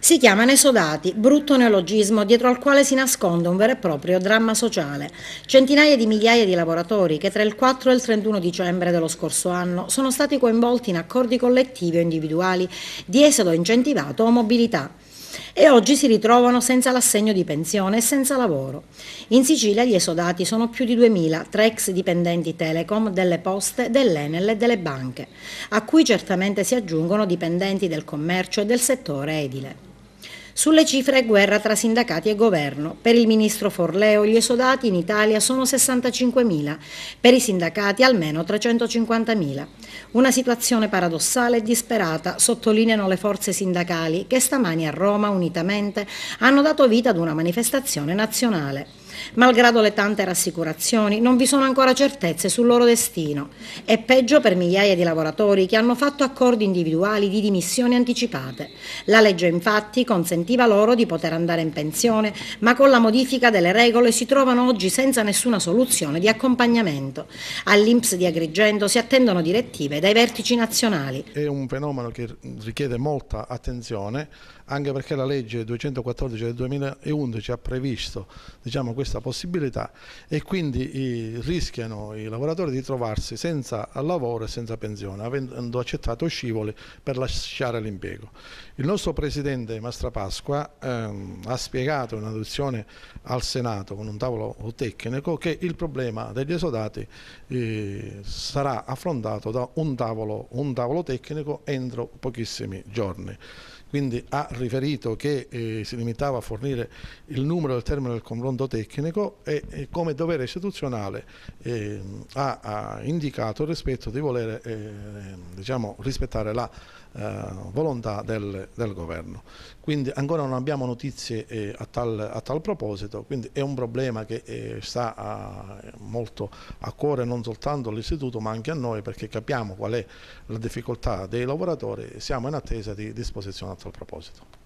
Si chiamano esodati, brutto neologismo dietro al quale si nasconde un vero e proprio dramma sociale. Centinaia di migliaia di lavoratori che tra il 4 e il 31 dicembre dello scorso anno sono stati coinvolti in accordi collettivi o individuali di esodo incentivato o mobilità e oggi si ritrovano senza l'assegno di pensione e senza lavoro. In Sicilia gli esodati sono più di 2000 tra ex dipendenti Telecom, delle poste, dell'Enel e delle banche, a cui certamente si aggiungono dipendenti del commercio e del settore edile. Sulle cifre è guerra tra sindacati e governo. Per il ministro Forleo gli esodati in Italia sono 65.000, per i sindacati almeno 350.000. Una situazione paradossale e disperata, sottolineano le forze sindacali che stamani a Roma, unitamente, hanno dato vita ad una manifestazione nazionale. Malgrado le tante rassicurazioni, non vi sono ancora certezze sul loro destino. È peggio per migliaia di lavoratori che hanno fatto accordi individuali di dimissioni anticipate. La legge infatti consentiva loro di poter andare in pensione, ma con la modifica delle regole si trovano oggi senza nessuna soluzione di accompagnamento. All'Inps di Agrigento si attendono direttive dai vertici nazionali. È un fenomeno che richiede molta attenzione, anche perché la legge 214 del 2011 ha previsto, questa possibilità, e quindi rischiano i lavoratori di trovarsi senza lavoro e senza pensione, avendo accettato scivoli per lasciare l'impiego. Il nostro presidente Mastrapasqua ha spiegato in audizione al Senato con un tavolo tecnico che il problema degli esodati sarà affrontato da un tavolo tecnico entro pochissimi giorni. Quindi ha riferito che si limitava a fornire il numero del termine del confronto tecnico e come dovere istituzionale ha indicato il rispetto di voler rispettare la volontà del governo. Quindi ancora non abbiamo notizie a tal proposito, quindi è un problema che sta molto a cuore non soltanto all'istituto ma anche a noi, perché capiamo qual è la difficoltà dei lavoratori e siamo in attesa di disposizione a tal proposito.